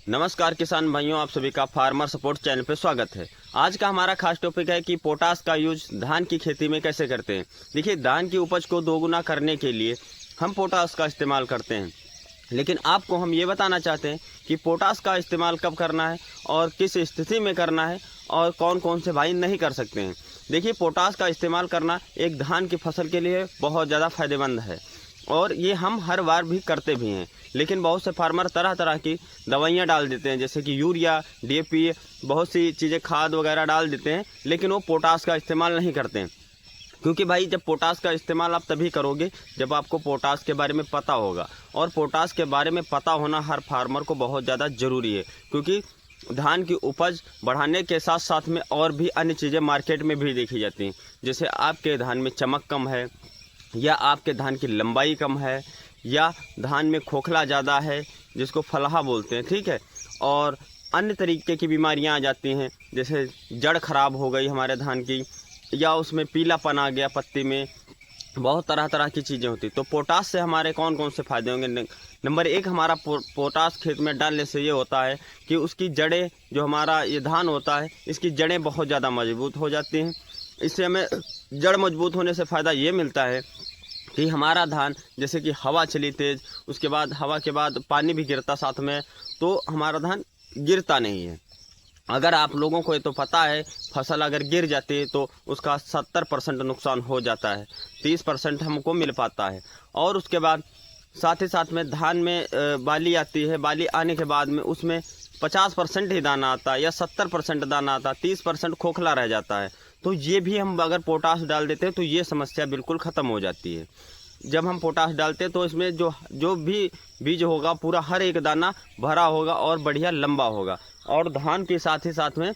नमस्कार किसान भाइयों, आप सभी का फार्मर सपोर्ट चैनल पे स्वागत है। आज का हमारा खास टॉपिक है कि पोटास का यूज धान की खेती में कैसे करते हैं। देखिए, धान की उपज को दोगुना करने के लिए हम पोटास का इस्तेमाल करते हैं, लेकिन आपको हम ये बताना चाहते हैं कि पोटास का इस्तेमाल कब करना है और किस स्थिति में करना है और कौन कौन से भाई नहीं कर सकते हैं। देखिए, पोटास का इस्तेमाल करना एक धान की फसल के लिए बहुत ज़्यादा फायदेमंद है और ये हम हर बार भी करते भी हैं। लेकिन बहुत से फार्मर तरह तरह की दवाइयाँ डाल देते हैं, जैसे कि यूरिया, डीएपी, बहुत सी चीज़ें खाद वगैरह डाल देते हैं, लेकिन वो पोटास का इस्तेमाल नहीं करते हैं। क्योंकि भाई, जब पोटास का इस्तेमाल आप तभी करोगे जब आपको पोटास के बारे में पता होगा, और पोटास के बारे में पता होना हर फार्मर को बहुत ज़्यादा ज़रूरी है। क्योंकि धान की उपज बढ़ाने के साथ साथ में और भी अन्य चीज़ें मार्केट में भी देखी जाती हैं, जैसे आपके धान में चमक कम है, या आपके धान की लंबाई कम है, या धान में खोखला ज़्यादा है जिसको फलाहा बोलते हैं, ठीक है। और अन्य तरीके की बीमारियां आ जाती हैं, जैसे जड़ खराब हो गई हमारे धान की, या उसमें पीलापन आ गया पत्ती में, बहुत तरह तरह की चीज़ें होती। तो पोटास से हमारे कौन कौन से फ़ायदे होंगे। नंबर एक, हमारा पोटास खेत में डालने से ये होता है कि उसकी जड़ें, जो हमारा ये धान होता है, इसकी जड़ें बहुत ज़्यादा मजबूत हो जाती हैं। इससे हमें जड़ मजबूत होने से फ़ायदा ये मिलता है कि हमारा धान, जैसे कि हवा चली तेज़, उसके बाद हवा के बाद पानी भी गिरता साथ में, तो हमारा धान गिरता नहीं है। अगर आप लोगों को ये तो पता है, फसल अगर गिर जाती है तो उसका 70% नुकसान हो जाता है, 30% हमको मिल पाता है। और उसके बाद साथ ही साथ में धान में बाली आती है, बाली आने के बाद में उसमें 50% ही दाना आता है या 70% दाना आता है, 30% खोखला रह जाता है। तो ये भी हम अगर पोटास डाल देते हैं तो ये समस्या बिल्कुल ख़त्म हो जाती है। जब हम पोटास डालते हैं तो इसमें जो भी बीज होगा, पूरा हर एक दाना भरा होगा और बढ़िया लंबा होगा, और धान के साथ ही साथ में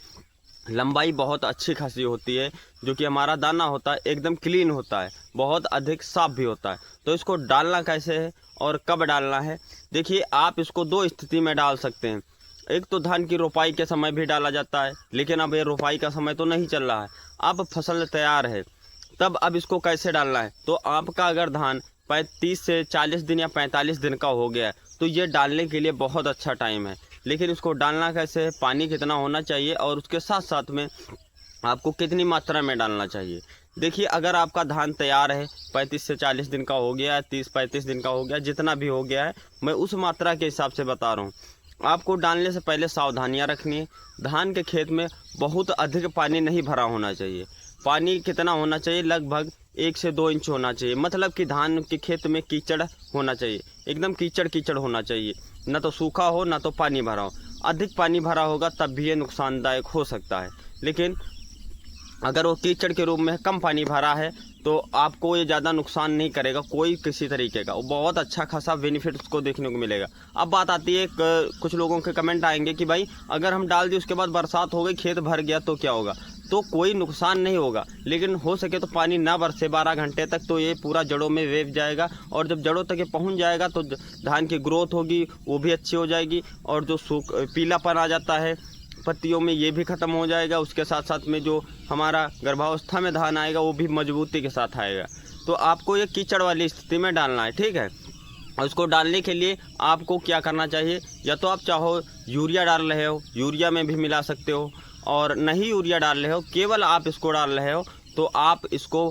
लंबाई बहुत अच्छी खासी होती है। जो कि हमारा दाना होता है एकदम क्लीन होता है, बहुत अधिक साफ भी होता है। तो इसको डालना कैसे है और कब डालना है, देखिए, आप इसको दो स्थिति में डाल सकते हैं। एक तो धान की रोपाई के समय भी डाला जाता है, लेकिन अब ये रोपाई का समय तो नहीं चल रहा है, अब फसल तैयार है, तब अब इसको कैसे डालना है। तो आपका अगर धान 30 से 40 दिन या 45 दिन का हो गया है तो ये डालने के लिए बहुत अच्छा टाइम है। लेकिन इसको डालना कैसे है, पानी कितना होना चाहिए और उसके साथ साथ में आपको कितनी मात्रा में डालना चाहिए। देखिए, अगर आपका धान तैयार है, 35 से 40 दिन का हो गया है, 30-35 दिन का हो गया, जितना भी हो गया है, मैं उस मात्रा के हिसाब से बता रहा हूँ। आपको डालने से पहले सावधानियां रखनी है। धान के खेत में बहुत अधिक पानी नहीं भरा होना चाहिए। पानी कितना होना चाहिए, लगभग 1 से 2 इंच होना चाहिए। मतलब कि धान के खेत में कीचड़ होना चाहिए, एकदम कीचड़ कीचड़ होना चाहिए, ना तो सूखा हो ना तो पानी भरा हो। अधिक पानी भरा होगा तब भी ये नुकसानदायक हो सकता है, लेकिन अगर वो कीचड़ के रूप में कम पानी भरा है तो आपको ये ज़्यादा नुकसान नहीं करेगा कोई किसी तरीके का, वो बहुत अच्छा खासा बेनिफिट उसको देखने को मिलेगा। अब बात आती है, कुछ लोगों के कमेंट आएंगे कि भाई, अगर हम डाल दिए उसके बाद बरसात हो गई, खेत भर गया तो क्या होगा। तो कोई नुकसान नहीं होगा, लेकिन हो सके तो पानी ना बरसे 12 घंटे तक, तो ये पूरा जड़ों में वेव जाएगा, और जब जड़ों तक ये पहुँच जाएगा तो धान की ग्रोथ होगी, वो भी अच्छी हो जाएगी, और जो पीलापन आ जाता है पत्तियों में, ये भी ख़त्म हो जाएगा। उसके साथ साथ में जो हमारा गर्भावस्था में धान आएगा वो भी मजबूती के साथ आएगा। तो आपको ये कीचड़ वाली स्थिति में डालना है, ठीक है। और उसको डालने के लिए आपको क्या करना चाहिए, या तो आप चाहो यूरिया डाल रहे हो, यूरिया में भी मिला सकते हो, और नहीं यूरिया डाल रहे हो, केवल आप इसको डाल रहे हो, तो आप इसको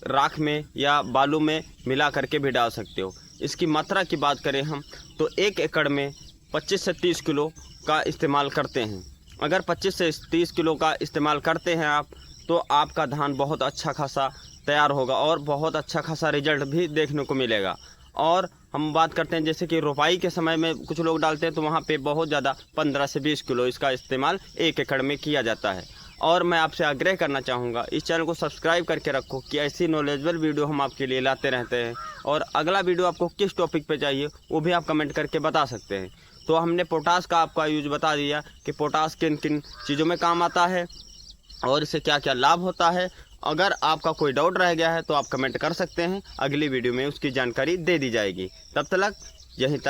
राख में या बालू में मिला करके भी डाल सकते हो। इसकी मात्रा की बात करें हम तो 1 एकड़ में 25 से 30 किलो का इस्तेमाल करते हैं। अगर 25 से 30 किलो का इस्तेमाल करते हैं आप, तो आपका धान बहुत अच्छा खासा तैयार होगा और बहुत अच्छा खासा रिजल्ट भी देखने को मिलेगा। और हम बात करते हैं, जैसे कि रोपाई के समय में कुछ लोग डालते हैं, तो वहाँ पे बहुत ज़्यादा 15 से 20 किलो इसका इस्तेमाल 1 एकड़ में किया जाता है। और मैं आपसे आग्रह करना चाहूँगा, इस चैनल को सब्सक्राइब करके रखो कि ऐसी नॉलेजेबल वीडियो हम आपके लिए लाते रहते हैं। और अगला वीडियो आपको किस टॉपिक पे चाहिए वो भी आप कमेंट करके बता सकते हैं। तो हमने पोटास का आपका यूज बता दिया कि पोटास किन किन चीज़ों में काम आता है और इससे क्या क्या लाभ होता है। अगर आपका कोई डाउट रह गया है तो आप कमेंट कर सकते हैं, अगली वीडियो में उसकी जानकारी दे दी जाएगी। तब तक यहीं तक